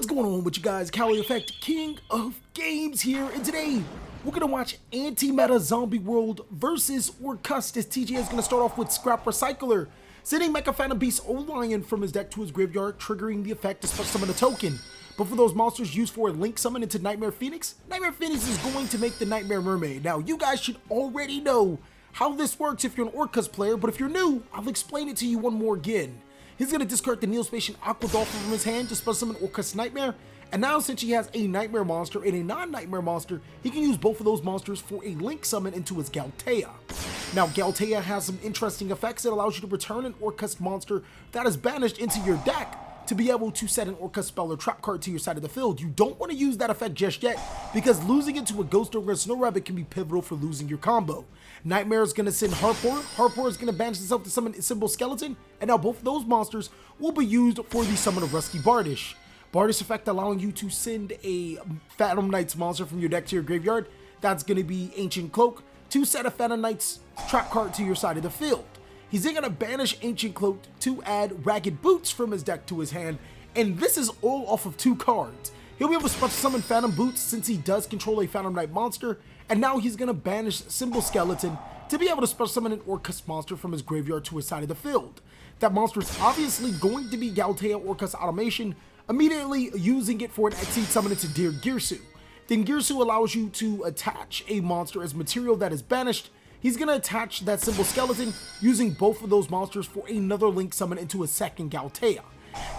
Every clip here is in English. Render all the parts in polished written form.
What's going on with you guys? TheCaliEffect, King of Games here, and today we're gonna watch Anti-Meta Zombie World versus Orcust, as TJ is gonna start off with Scrap Recycler, sending Mecha Phantom Beast O-Lion from his deck to his graveyard, triggering the effect to special summon a token. But for those monsters used for a link summon into Nightmare Phoenix, Nightmare Phoenix is going to make the Nightmare Mermaid. Now, you guys should already know how this works if you're an Orcust player, but if you're new, I'll explain it to you one more again. He's going to discard the Neospatian Aqua Dolphin from his hand to special summon Orcust Nightmare, and now since he has a Nightmare monster and a non-Nightmare monster, he can use both of those monsters for a link summon into his Galtea. Now, Galtea has some interesting effects that allows you to return an Orcust monster that is banished into your deck to be able to set an Orcust spell or trap card to your side of the field. You don't want to use that effect just yet, because losing it to a Ghost or a Snow Rabbit can be pivotal for losing your combo. Nightmare is going to send Harpour, Harpour is going to banish itself to summon Symbol Skeleton, and now both of those monsters will be used for the summon of Rusty Bardish. Bardish effect allowing you to send a Phantom Knights monster from your deck to your graveyard. That's going to be Ancient Cloak to set a Phantom Knights trap card to your side of the field. He's then going to banish Ancient Cloak to add Ragged Boots from his deck to his hand, and this is all off of 2 cards. He'll be able to special summon Phantom Boots since he does control a Phantom Knight monster, and now he's going to banish Symbol Skeleton to be able to special summon an Orcust monster from his graveyard to his side of the field. That monster is obviously going to be Galtea Orcust Automation, immediately using it for an Exceed summon into Dear Girsu. Then Girsu allows you to attach a monster as material that is banished. He's going to attach that Symbol Skeleton using both of those monsters for another link summon into a second Galtea.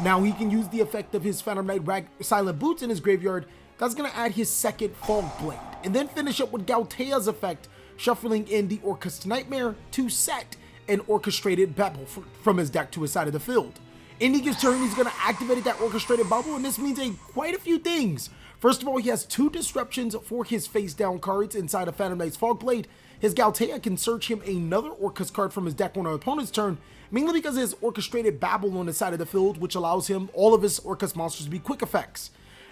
Now he can use the effect of his Phantom Knight Silent Boots in his graveyard. That's going to add his second Fog Blade, and then finish up with Galtea's effect, shuffling in the Orcust Nightmare to set an Orchestrated Babble from his deck to his side of the field. Ending his turn, he's going to activate that Orchestrated Babble, and this means quite a few things. First of all, he has 2 disruptions for his face down cards inside of Phantom Knight's Fog Blade. His Galtea can search him another Orcust card from his deck on an opponent's turn, mainly because he has Orchestrated Babble on the side of the field, which allows him all of his Orcust monsters to be quick effects.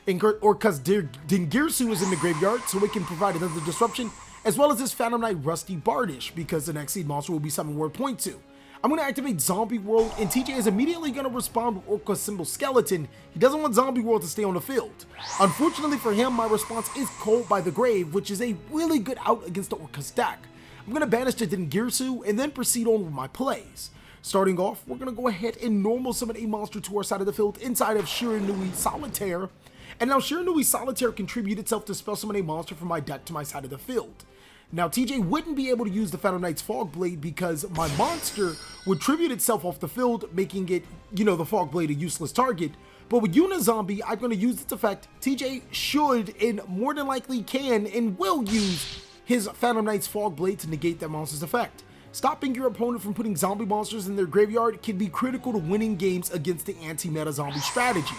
Orcust Dingirsu is in the graveyard, so it can provide another disruption, as well as his Phantom Knight Rusty Bardish, because the next seed monster will be something worth point to. I'm going to activate Zombie World, and TJ is immediately going to respond with Orcust Symbol Skeleton. He doesn't want Zombie World to stay on the field. Unfortunately for him, my response is Cold by the Grave, which is a really good out against the Orcust deck. I'm going to banish the Dingirsu and then proceed on with my plays. Starting off, we're going to go ahead and normal summon a monster to our side of the field inside of Shiranui Solitaire. And now Shiranui Solitaire contributes itself to spell summon a monster from my deck to my side of the field. Now TJ wouldn't be able to use the Phantom Knight's Fog Blade because my monster would tribute itself off the field, making it, the Fog Blade a useless target. But with Unizombie, I'm going to use its effect. TJ should and more than likely can and will use his Phantom Knight's Fog Blade to negate that monster's effect. Stopping your opponent from putting zombie monsters in their graveyard can be critical to winning games against the anti-meta zombie strategy.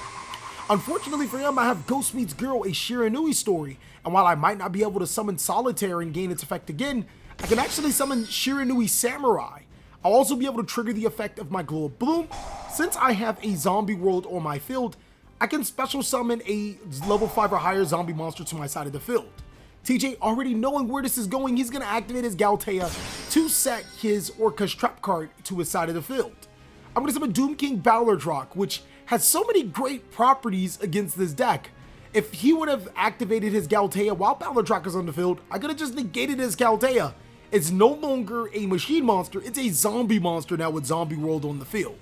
Unfortunately for him, I have Ghost Meets Girl, a Shiranui story, and while I might not be able to summon Solitaire and gain its effect again, I can actually summon Shiranui Samurai. I'll also be able to trigger the effect of my Glow of Bloom. Since I have a Zombie World on my field, I can special summon a level 5 or higher zombie monster to my side of the field. TJ, already knowing where this is going, he's going to activate his Galtea to set his Orcust trap card to his side of the field. I'm going to summon Doom King Ballardrock, which has so many great properties against this deck. If he would have activated his Galtea while Ballardrock is on the field, I could have just negated his Galtea. It's no longer a machine monster, it's a zombie monster now with Zombie World on the field.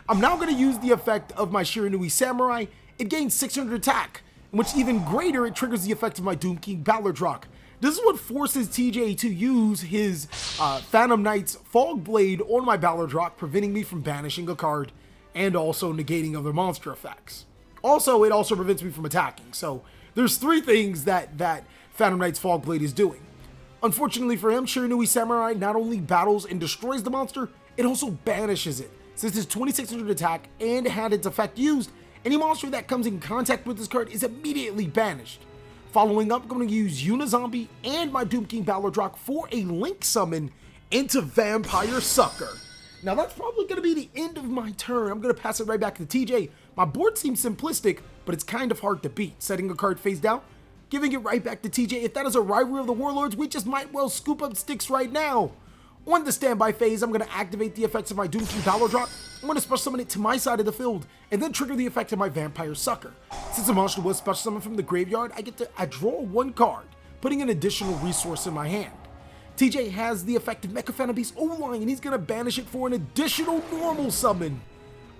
I'm now going to use the effect of my Shiranui Samurai. It gains 600 attack, in which even greater it triggers the effect of my Doom King Ballardrock. This is what forces TJ to use his Phantom Knight's Fog Blade on my Ballardrock, preventing me from banishing a card and also negating other monster effects. Also, it also prevents me from attacking. So there's 3 things that Phantom Knight's Fog Blade is doing. Unfortunately for him, Shiranui Samurai not only battles and destroys the monster, it also banishes it. Since it's 2600 attack and had its effect used, any monster that comes in contact with this card is immediately banished. Following up, I'm going to use Unizombie and my Doom King Ballardrock for a link summon into Vampire Sucker. Now that's probably going to be the end of my turn. I'm going to pass it right back to TJ. My board seems simplistic, but it's kind of hard to beat. Setting a card face down, giving it right back to TJ. If that is a rivalry of the Warlords, we just might well scoop up sticks right now. On the standby phase, I'm going to activate the effects of my Doom King Ballardrock I'm going to special summon it to my side of the field and then trigger the effect of my Vampire Sucker. Since the monster was special summoned from the graveyard, I draw one card, putting an additional resource in my hand. TJ has the effect of Mecha Phantom Beast O-Line, and he's going to banish it for an additional normal summon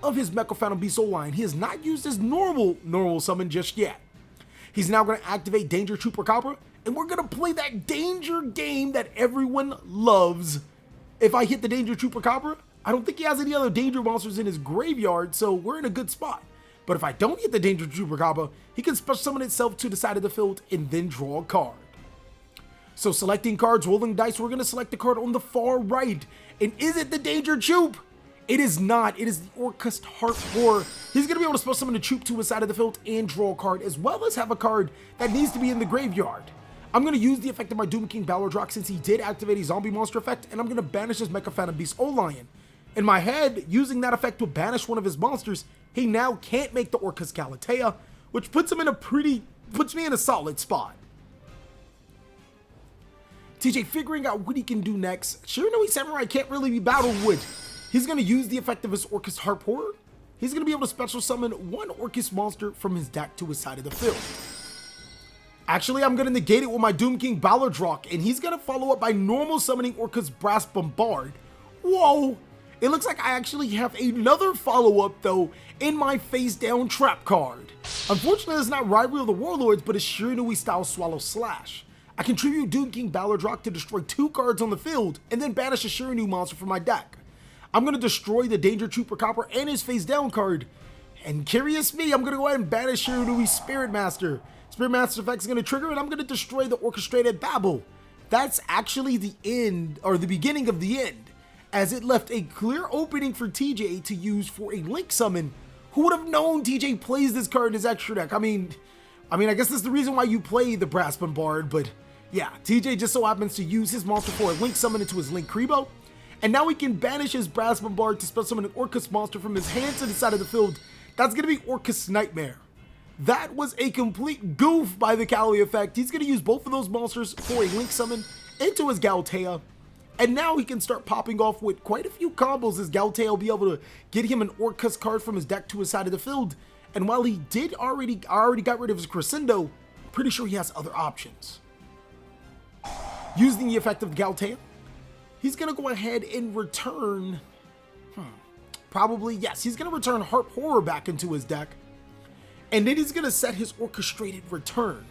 of his Mecha Phantom Beast O-Line. He has not used his normal summon just yet. He's now going to activate Danger Chupacabra, and we're going to play that danger game that everyone loves. If I hit the Danger Chupacabra, I don't think he has any other danger monsters in his graveyard, so we're in a good spot. But if I don't hit the Danger Chupacabra, he can special summon itself to the side of the field and then draw a card. So selecting cards, rolling dice, we're going to select the card on the far right. And is it the Danger Chup? It is not. It is the Orcust Heart Horror. He's going to be able to special summon a Chup to his side of the field and draw a card, as well as have a card that needs to be in the graveyard. I'm going to use the effect of my Doom King Ballardrock since he did activate a zombie monster effect, and I'm going to banish his Mecha Phantom Beast O-Lion. In my head, using that effect to banish one of his monsters, he now can't make the Orcust Galatea, which puts me in a solid spot. TJ figuring out what he can do next. Shiranui Samurai can't really be battled with. He's going to use the effect of his Orcust Harp Horror. He's going to be able to special summon one Orcust monster from his deck to his side of the field. Actually, I'm going to negate it with my Doom King Ballardrock, and he's going to follow up by normal summoning Orcust Brass Bombard. Whoa! It looks like I actually have another follow-up, though, in my face-down trap card. Unfortunately, it's not Rivalry of the Warlords, but it's Shiranui-style Swallow Slash. I contribute Doom King Ballardrock to destroy 2 cards on the field, and then banish a Shiranui monster from my deck. I'm going to destroy the Danger Chupacabra and his face-down card. And curious me, I'm going to go ahead and banish Shiranui Spirit Master. Spirit Master effect is going to trigger, and I'm going to destroy the Orchestrated Babel. That's actually the end, or the beginning of the end, as it left a clear opening for TJ to use for a Link summon. Who would have known TJ plays this card in his extra deck? I mean, I guess that's the reason why you play the Brass Bombard, but yeah, TJ just so happens to use his monster for a Link summon into his Link Kribo, and now he can banish his Brass Bombard to special summon an Orcust monster from his hand to the side of the field. That's going to be Orcust Nightmare. That was a complete goof by the TheCaliEffect. He's going to use both of those monsters for a Link summon into his Galatea. And now he can start popping off with quite a few combos, as Galatea will be able to get him an Orcust card from his deck to his side of the field. And while he did already got rid of his Crescendo, I'm pretty sure he has other options. Using the effect of the Galatea, he's going to go ahead and return, he's going to return Harp Horror back into his deck. And then he's going to set his Orchestrated Return.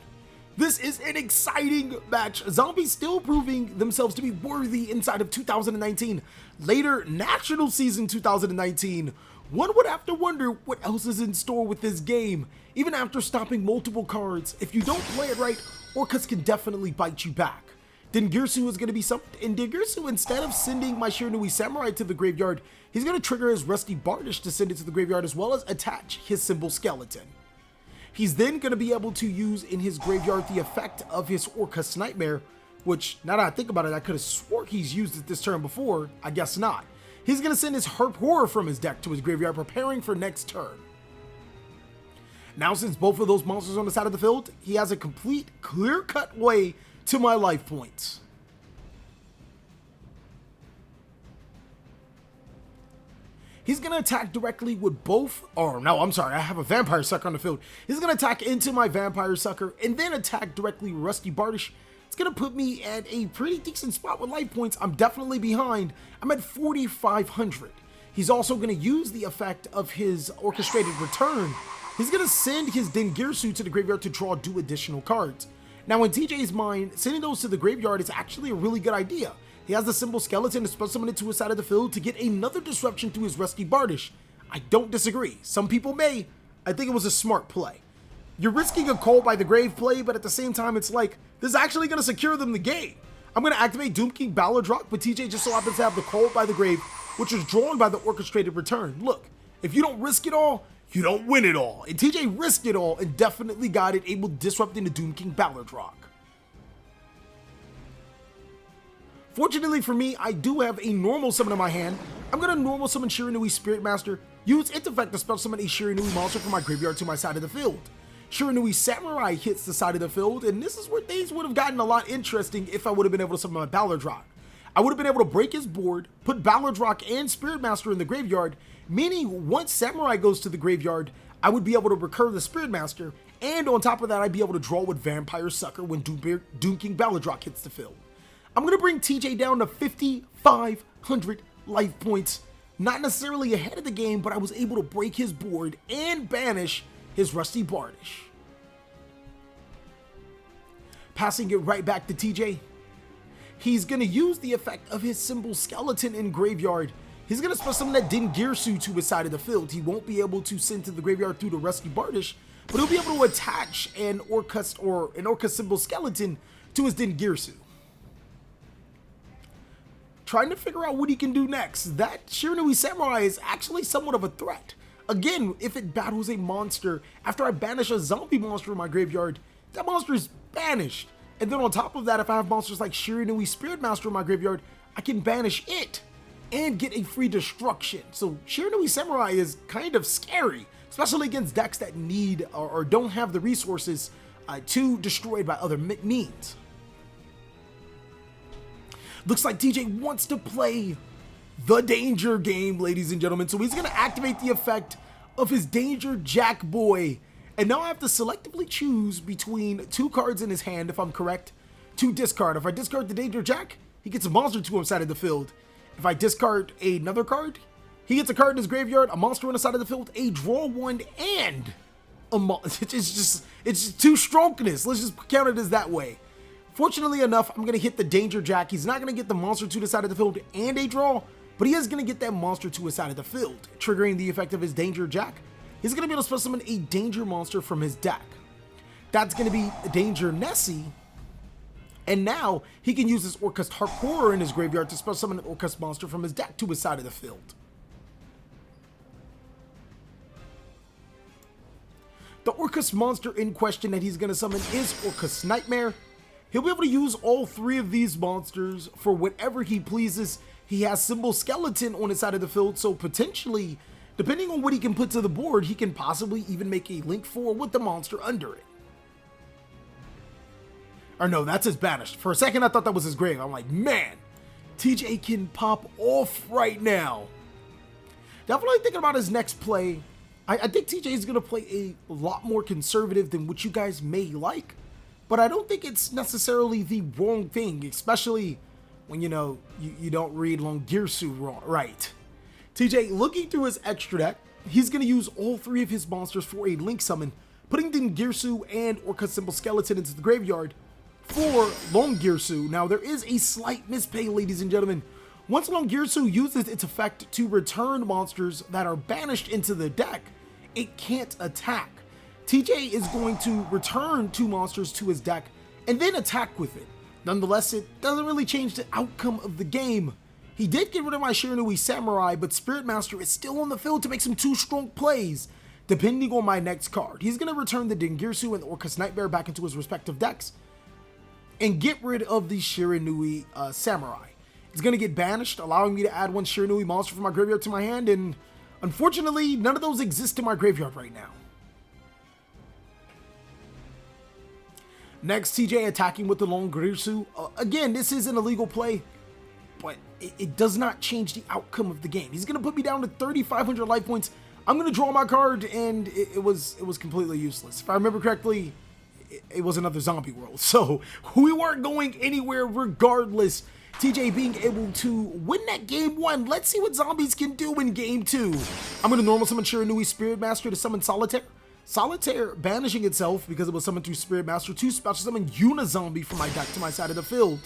This is an exciting match. Zombies still proving themselves to be worthy inside of 2019. Later, National Season 2019. One would have to wonder what else is in store with this game. Even after stopping multiple cards, if you don't play it right, Orcust can definitely bite you back. Dengirsu is going to be summoned, and Dengirsu, instead of sending my Shiranui Samurai to the graveyard, he's going to trigger his Rusty Bardish to send it to the graveyard, as well as attach his Symbol Skeleton. He's then going to be able to use in his graveyard the effect of his Orcust Nightmare, which, now that I think about it, I could have swore he's used it this turn before. I guess not. He's going to send his Harp Horror from his deck to his graveyard, preparing for next turn. Now, since both of those monsters are on the side of the field, he has a complete, clear-cut way to my life points. He's going to attack directly with both, or no, I'm sorry, I have a Vampire Sucker on the field. He's going to attack into my Vampire Sucker and then attack directly with Rusty Bardish. It's going to put me at a pretty decent spot with life points. I'm definitely behind. I'm at 4,500. He's also going to use the effect of his Orchestrated Return. He's going to send his Dengirsu to the graveyard to draw 2 additional cards. Now, in TJ's mind, sending those to the graveyard is actually a really good idea. He has the Symbol Skeleton to special summon it to his side of the field to get another disruption through his Rusty Bardish. I don't disagree. Some people may. I think it was a smart play. You're risking a Call by the Grave play, but at the same time, it's like, this is actually going to secure them the game. I'm going to activate Doom King Ballardrock, but TJ just so happens to have the Call by the Grave, which is drawn by the Orchestrated Return. Look, if you don't risk it all, you don't win it all. And TJ risked it all and definitely got it, able to disrupt into Doom King Ballardrock. Fortunately for me, I do have a normal summon in my hand. I'm going to normal summon Shiranui Spirit Master, use its effect to special summon a Shiranui monster from my graveyard to my side of the field. Shiranui Samurai hits the side of the field, and this is where things would have gotten a lot interesting if I would have been able to summon my Ballardrock. I would have been able to break his board, put Ballardrock and Spirit Master in the graveyard, meaning once Samurai goes to the graveyard, I would be able to recur the Spirit Master, and on top of that, I'd be able to draw with Vampire Sucker when Doom King Balladrock hits the field. I'm going to bring TJ down to 5,500 life points. Not necessarily ahead of the game, but I was able to break his board and banish his Rusty Bardish. Passing it right back to TJ. He's going to use the effect of his Symbol Skeleton in Graveyard. He's going to special summon that Dingirsu to his side of the field. He won't be able to send to the graveyard through the Rusty Bardish, but he'll be able to attach an Orcust or an Orcust Symbol Skeleton to his Dingirsu. Trying to figure out what he can do next. That Shiranui Samurai is actually somewhat of a threat. Again, if it battles a monster, after I banish a zombie monster in my graveyard, that monster is banished. And then on top of that, if I have monsters like Shiranui Spirit Master in my graveyard, I can banish it and get a free destruction. So Shiranui Samurai is kind of scary, especially against decks that need or don't have the resources to destroy it by other means. Looks like TJ wants to play the Danger game, ladies and gentlemen. So he's going to activate the effect of his Danger Jack Boy. And now I have to selectively choose between 2 cards in his hand, if I'm correct, to discard. If I discard the Danger Jack, he gets a monster to his side of the field. If I discard another card, he gets a card in his graveyard, a monster on the side of the field, a draw 1, and a it's just too strongness. Let's just count it as that way. Fortunately enough, I'm going to hit the Danger Jack. He's not going to get the monster to the side of the field and a draw, but he is going to get that monster to his side of the field, triggering the effect of his Danger Jack. He's going to be able to special summon a Danger monster from his deck. That's going to be Danger Nessie. And now he can use his Orcust Harpoorer in his graveyard to special summon an Orcust monster from his deck to his side of the field. The Orcust monster in question that he's going to summon is Orcust Nightmare. He'll be able to use all 3 of these monsters for whatever he pleases. He has Symbol Skeleton on his side of the field, so potentially, depending on what he can put to the board, he can possibly even make a Link 4 with the monster under it. Or no, that's his banished. For a second, I thought that was his grave. I'm like, man, TJ can pop off right now. Definitely thinking about his next play. I think TJ is going to play a lot more conservative than what you guys may like. But I don't think it's necessarily the wrong thing, especially when, you know, you don't read Longirsu wrong, right. TJ, looking through his extra deck, he's going to use all 3 of his monsters for a Link summon, putting Dingirsu and Orcust Symbol Skeleton into the graveyard for Longirsu. Now, there is a slight mispay, ladies and gentlemen. Once Longirsu uses its effect to return monsters that are banished into the deck, it can't attack. TJ is going to return 2 monsters to his deck and then attack with it. Nonetheless, it doesn't really change the outcome of the game. He did get rid of my Shiranui Samurai, but Spirit Master is still on the field to make some 2 strong plays, depending on my next card. He's going to return the Dingirsu and the Orcust Nightmare back into his respective decks and get rid of the Shiranui Samurai. He's going to get banished, allowing me to add 1 Shiranui monster from my graveyard to my hand, and unfortunately, none of those exist in my graveyard right now. Next, TJ attacking with the Longirsu. Again, this is an illegal play, but it does not change the outcome of the game. He's going to put me down to 3,500 life points. I'm going to draw my card, and it was completely useless. If I remember correctly, it was another zombie world, so we weren't going anywhere regardless. TJ being able to win that game 1. Let's see what zombies can do in game 2. I'm going to normal summon Shiranui Spirit Master to summon Solitaire. Solitaire banishing itself because it was summoned through Spirit Master to special summon Unizombie from my deck to my side of the field.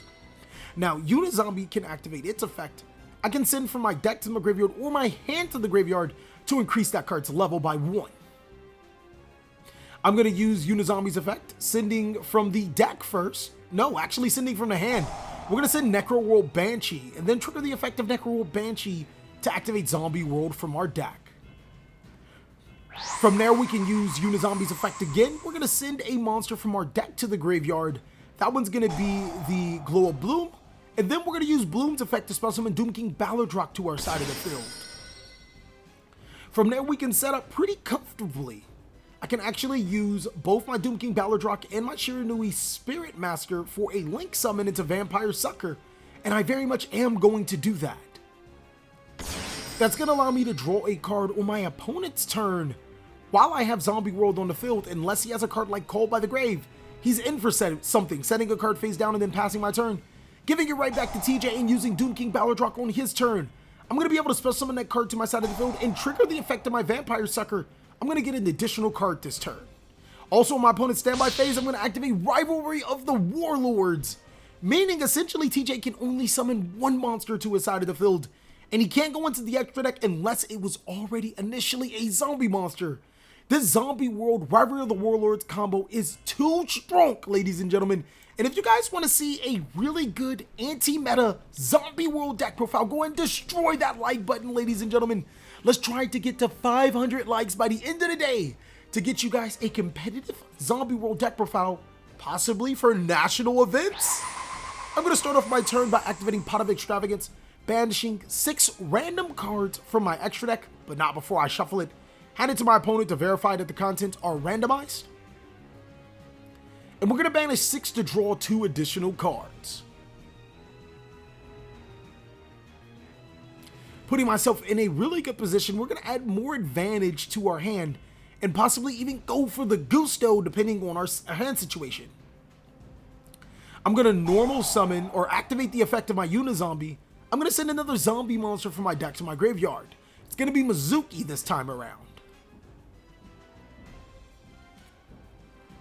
Now, Unizombie can activate its effect. I can send from my deck to my graveyard or my hand to the graveyard to increase that card's level by 1. I'm going to use Unizombie's effect, sending from the deck first. No, actually sending from the hand. We're going to send Necroworld Banshee and then trigger the effect of Necroworld Banshee to activate Zombie World from our deck. From there, we can use Unizombie's effect again. We're going to send a monster from our deck to the graveyard. That one's going to be the Glow of Bloom. And then we're going to use Bloom's effect to special summon Doom King Balladrock to our side of the field. From there, we can set up pretty comfortably. I can actually use both my Doom King Balladrock and my Shiranui Spirit Master for a Link summon into Vampire Sucker. And I very much am going to do that. That's going to allow me to draw a card on my opponent's turn while I have Zombie World on the field, unless he has a card like Called by the Grave. He's in for something, setting a card face down and then passing my turn, giving it right back to TJ and using Doom King Ballardrock on his turn. I'm going to be able to special summon that card to my side of the field and trigger the effect of my Vampire Sucker. I'm going to get an additional card this turn. Also, on my opponent's standby phase, I'm going to activate Rivalry of the Warlords, meaning essentially TJ can only summon one monster to his side of the field, and he can't go into the extra deck unless it was already initially a zombie monster. This Zombie World Rivalry of the Warlords combo is too strong, ladies and gentlemen. And if you guys want to see a really good anti-meta Zombie World deck profile, go and destroy that like button, ladies and gentlemen. Let's try to get to 500 likes by the end of the day to get you guys a competitive Zombie World deck profile, possibly for national events. I'm going to start off my turn by activating Pot of Extravagance, banishing 6 random cards from my extra deck, but not before I shuffle it. Hand it to my opponent to verify that the contents are randomized. And we're going to banish 6 to draw 2 additional cards. Putting myself in a really good position, we're going to add more advantage to our hand and possibly even go for the Gusto depending on our hand situation. I'm going to normal summon or activate the effect of my Unizombie. I'm going to send another zombie monster from my deck to my graveyard. It's going to be Mizuki this time around.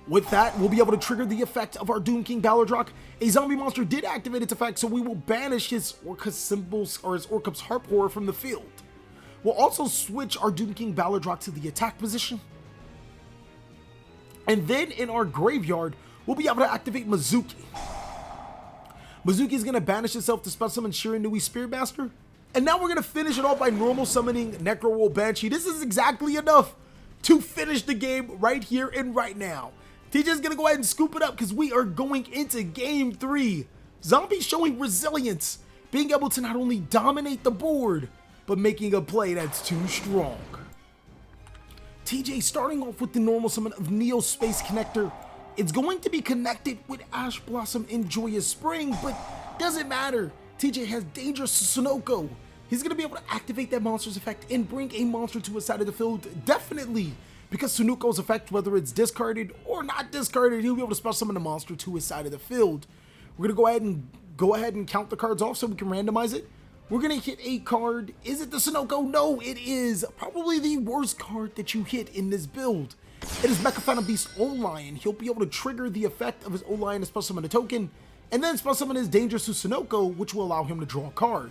With that, we'll be able to trigger the effect of our Doom King Ballardrock. A zombie monster did activate its effect, so we will banish his Orcust symbols or his Orcust Harp Horror from the field. We'll also switch our Doom King Ballardrock to the attack position. And then in our graveyard, we'll be able to activate Mizuki. Mizuki is going to banish itself to special summon Shiranui Spiritmaster. And now we're going to finish it off by normal summoning Necrowolf Banshee. This is exactly enough to finish the game right here and right now. TJ's going to go ahead and scoop it up because we are going into game 3. Zombies showing resilience, being able to not only dominate the board, but making a play that's too strong. TJ starting off with the normal summon of Neo Space Connector. It's going to be connected with Ash Blossom and Joyous Spring, but doesn't matter. TJ has Dangerous Sunoco. He's going to be able to activate that monster's effect and bring a monster to his side of the field, definitely. Because Sunoco's effect, whether it's discarded or not discarded, he'll be able to special summon a monster to his side of the field. We're going to go ahead and count the cards off so we can randomize it. We're going to hit a card. Is it the Sunoco? No, it is probably the worst card that you hit in this build. It is Mecha Phantom Beast O-Lion. He'll be able to trigger the effect of his O-Lion to special summon a token, and then special summon his Dangerous Sunoco, which will allow him to draw a card.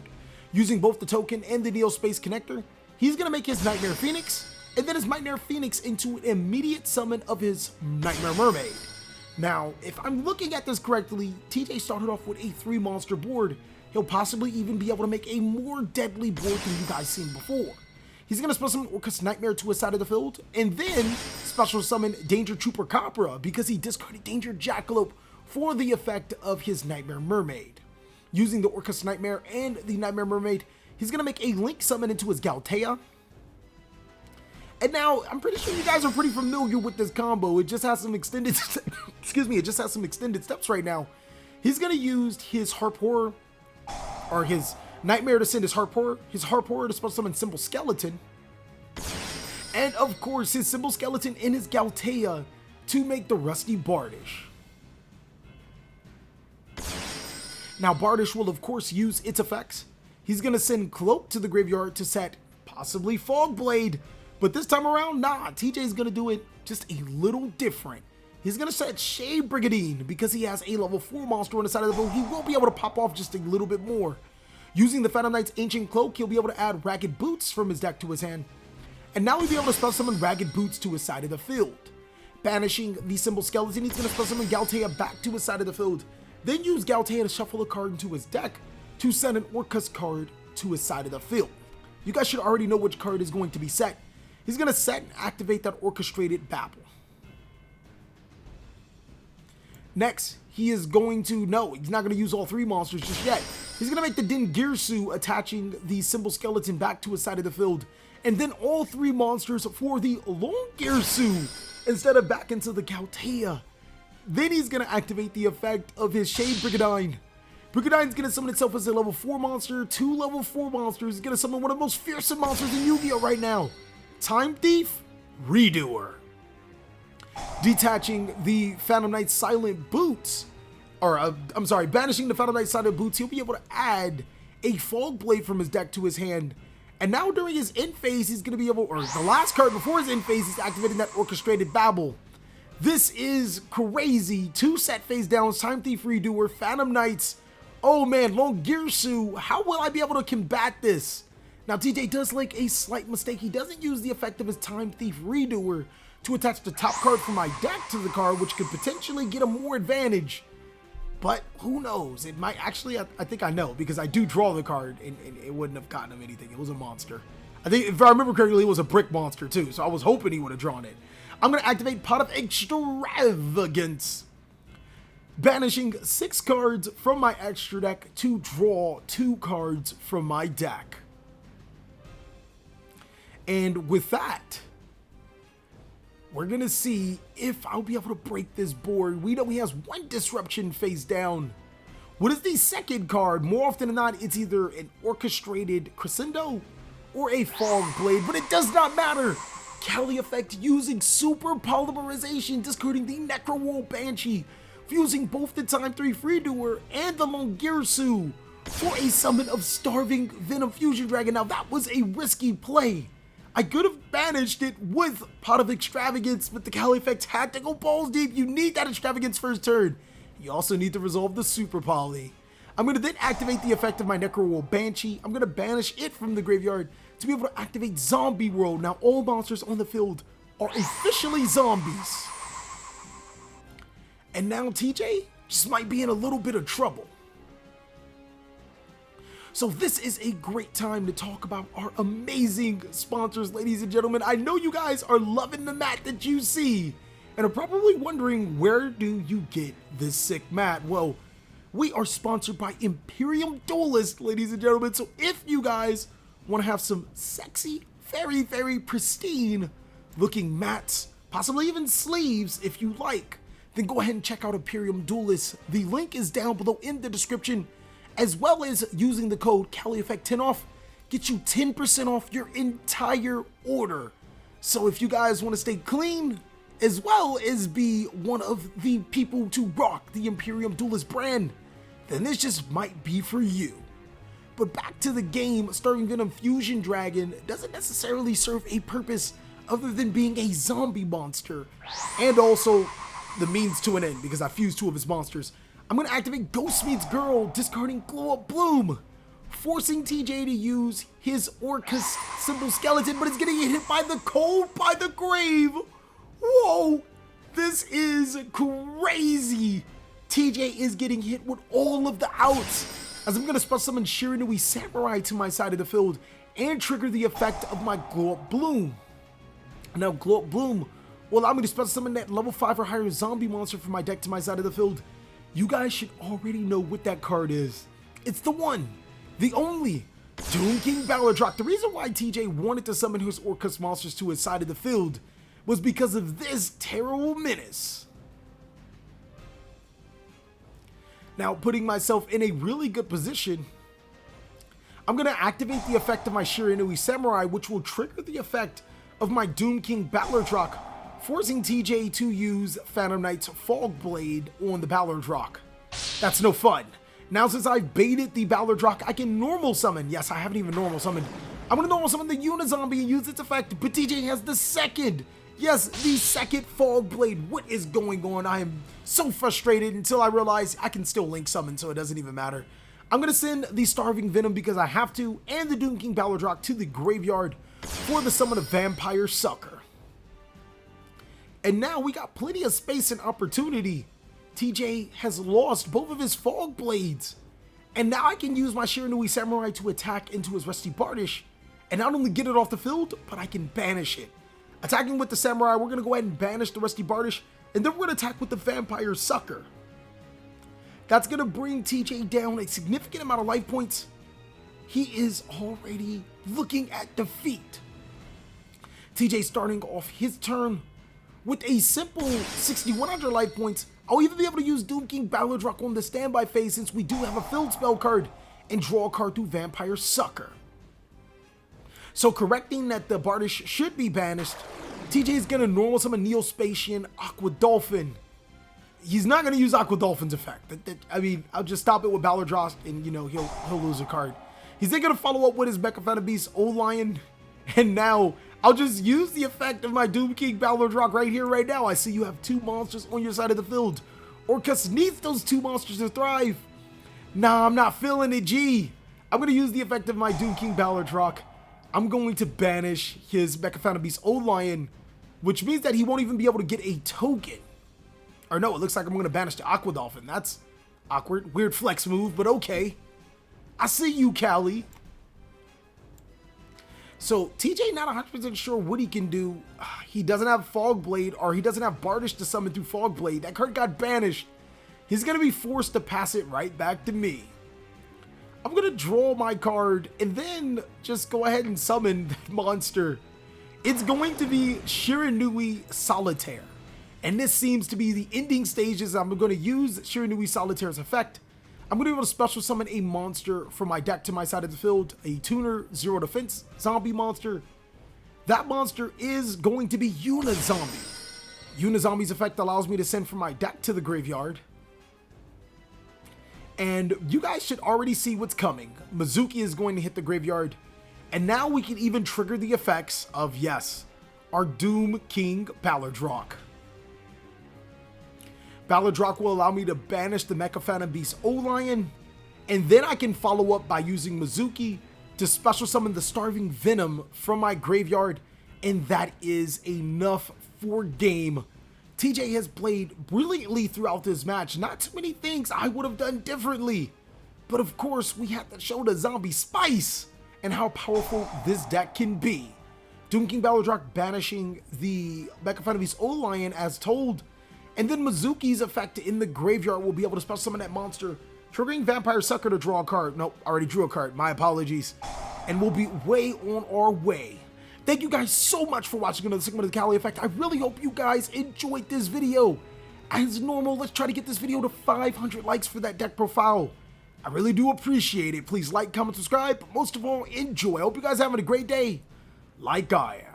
Using both the token and the Neo Space Connector, he's going to make his Nightmare Phoenix, and then his Nightmare Phoenix into an immediate summon of his Nightmare Mermaid. Now, if I'm looking at this correctly, TJ started off with a 3-monster board. He'll possibly even be able to make a more deadly board than you guys seen before. He's going to special summon Orcust Nightmare to his side of the field, and then special summon Danger Trooper Capra because he discarded Danger Jackalope for the effect of his Nightmare Mermaid. Using the Orcust Nightmare and the Nightmare Mermaid, he's going to make a Link summon into his Galtea. And now, I'm pretty sure you guys are pretty familiar with this combo. It just has some extended, it just has some extended steps right now. He's going to use his Harp Horror, or his Nightmare to send his Harp Horror to special summon Symbol Skeleton, and of course his Symbol Skeleton in his Galtea to make the Rusty Bardish. Now Bardish will of course use its effects. He's going to send Cloak to the graveyard to set possibly Fog Blade. But this time around, nah, TJ's going to do it just a little different. He's going to set Shade Brigandine because he has a level 4 monster on the side of the field. He will be able to pop off just a little bit more. Using the Phantom Knight's Ancient Cloak, he'll be able to add Ragged Boots from his deck to his hand. And now he'll be able to special summon Ragged Boots to his side of the field. Banishing the Symbol Skeleton, he's going to special summon Galtea back to his side of the field. Then use Galtea to shuffle a card into his deck to send an Orcust card to his side of the field. You guys should already know which card is going to be set. He's going to set and activate that Orchestrated Babble. Next, he is going to, no, he's not going to use all 3 monsters just yet. He's going to make the Dingirsu, attaching the Symbol Skeleton back to his side of the field. And then all 3 monsters for the Longirsu instead of back into the Galtea. Then he's going to activate the effect of his Shade Brigandine. Brookadine's gonna summon itself as a level 4 monster. 2 level 4 monsters is gonna summon one of the most fearsome monsters in Yu-Gi-Oh! Right now. Time Thief, Redoer. Detaching the Phantom Knight's Silent Boots, I'm sorry, banishing the Phantom Knight's Silent Boots, he'll be able to add a Fog Blade from his deck to his hand. And now during his end phase, he's going to be able, or the last card before his end phase, he's activating that Orchestrated Babble. This is crazy. 2 set phase downs, Time Thief, Redoer, Phantom Knights. Oh man, Longirsu, how will I be able to combat this? Now TJ does make a slight mistake. He doesn't use the effect of his Time Thief, Redoer to attach the top card from my deck to the card, which could potentially get him more advantage. But who knows? It might actually, I think I know, because I do draw the card and it wouldn't have gotten him anything. It was a monster. I think, if I remember correctly, it was a brick monster too, so I was hoping he would have drawn it. I'm going to activate Pot of Extravagance, banishing 6 cards from my extra deck to draw 2 cards from my deck. And with that, we're going to see if I'll be able to break this board. We know he has 1 disruption face down. What is the second card? More often than not, it's either an Orchestrated Crescendo or a Fog Blade, but it does not matter. TheCaliEffect using Super Polymerization, discarding the Necrowall Banshee, fusing both the Time Thief Redoer and the Longirsu for a summon of Starving Venom Fusion Dragon. Now that was a risky play. I could have banished it with Pot of Extravagance, but the TheCaliEffect had to go balls deep. You need that Extravagance first turn. You also need to resolve the Super Poly. I'm going to then activate the effect of my Necrowall Banshee. I'm going to banish it from the graveyard to be able to activate Zombie World. Now all monsters on the field are officially zombies. And now TJ just might be in a little bit of trouble. So this is a great time to talk about our amazing sponsors, ladies and gentlemen. I know you guys are loving the mat that you see and are probably wondering, where do you get this sick mat? Well, we are sponsored by Imperium Duelist, ladies and gentlemen. So if you guys want to have some sexy, very, very pristine looking mats, possibly even sleeves if you like, then go ahead and check out Imperium Duelist. The link is down below in the description, as well as using the code TheCaliEffect10 off, get you 10% off your entire order. So if you guys want to stay clean, as well as be one of the people to rock the Imperium Duelist brand, then this just might be for you. But back to the game, Starving Venom Fusion Dragon doesn't necessarily serve a purpose other than being a zombie monster, and also the means to an end, because I fused 2 of his monsters. I'm going to activate Ghost Meets Girl, discarding Glow Up Bloom, forcing TJ to use his Orcust symbol skeleton, but it's getting hit by the Cold by the Grave. Whoa, this is crazy. TJ is getting hit with all of the outs, as I'm going to special summon Shiranui Samurai to my side of the field and trigger the effect of my Glow Up Bloom. Now Glow Up Bloom will allow me to special summon that level 5 or higher zombie monster from my deck to my side of the field. You guys should already know what that card is. It's the one, the only, Doom King Balladrock. The reason why TJ wanted to summon his Orcust monsters to his side of the field was because of this terrible menace. Now, putting myself in a really good position, I'm going to activate the effect of my Shiranui Samurai, which will trigger the effect of my Doom King Balladrock, forcing TJ to use Phantom Knight's Fog Blade on the Balladrock. That's no fun. Now, since I've baited the Balladrock, I can normal summon. Yes, I haven't even normal summoned. I'm going to normal summon the Unizombie and use its effect, but TJ has the second. Yes, the second Fog Blade. What is going on? I am so frustrated until I realize I can still link summon, so it doesn't even matter. I'm going to send the Starving Venom because I have to, and the Doom King Balladrock to the graveyard for the summon of Vampire Sucker. And now we got plenty of space and opportunity. TJ has lost both of his Fog Blades. And now I can use my Shiranui Samurai to attack into his Rusty Bardish and not only get it off the field, but I can banish it. Attacking with the Samurai, we're going to go ahead and banish the Rusty Bardish, and then we're going to attack with the Vampire Sucker. That's going to bring TJ down a significant amount of life points. He is already looking at defeat. TJ starting off his turn With a simple 6,100 life points, I'll even be able to use Doom King Ballardrock on the standby phase since we do have a filled spell card, and draw a card through Vampire Sucker. So correcting that the Bardish should be banished, TJ is going to normal summon Neospatian Aqua Dolphin. He's not going to use Aqua Dolphin's effect. I mean, I'll just stop it with Ballardrock and, you know, he'll lose a card. He's then going to follow up with his Mecha Phantom Beast O-Lion, and now I'll just use the effect of my Doom King Ballardrock right here, right now. I see you have 2 monsters on your side of the field. Orcust needs those 2 monsters to thrive. Nah, I'm not feeling it, G. I'm going to use the effect of my Doom King Ballardrock. I'm going to banish his Mecha Phantom Beast O-Lion, which means that he won't even be able to get a token. Or no, it looks like I'm going to banish the Aqua Dolphin. That's awkward. Weird flex move, but okay. I see you, Callie. So, TJ not 100% sure what he can do. He doesn't have Fog Blade, or he doesn't have Bardish to summon through Fog Blade. That card got banished. He's going to be forced to pass it right back to me. I'm going to draw my card, and then just go ahead and summon that monster. It's going to be Shiranui Solitaire. And this seems to be the ending stages. I'm going to use Shiranui Solitaire's effect. I'm going to be able to special summon a monster from my deck to my side of the field. A tuner, 0 defense, zombie monster. That monster is going to be Unizombie. Unizombie's effect allows me to send from my deck to the graveyard. And you guys should already see what's coming. Mizuki is going to hit the graveyard. And now we can even trigger the effects of, yes, our Doom King Ballardrock. Ballardrock will allow me to banish the Mecha Phantom Beast O-Lion, and then I can follow up by using Mizuki to special summon the Starving Venom from my graveyard, and that is enough for game. TJ has played brilliantly throughout this match. Not too many things I would have done differently, but of course we have to show the zombie spice and how powerful this deck can be. Doom King Ballardrock banishing the Mecha Phantom Beast O-Lion as told, and then Mizuki's effect in the graveyard will be able to special summon that monster, triggering Vampire Sucker to draw a card. Nope, already drew a card. My apologies. And we'll be way on our way. Thank you guys so much for watching another segment of the TheCaliEffect. I really hope you guys enjoyed this video. As normal, let's try to get this video to 500 likes for that deck profile. I really do appreciate it. Please like, comment, subscribe, but most of all, enjoy. I hope you guys are having a great day, like I am.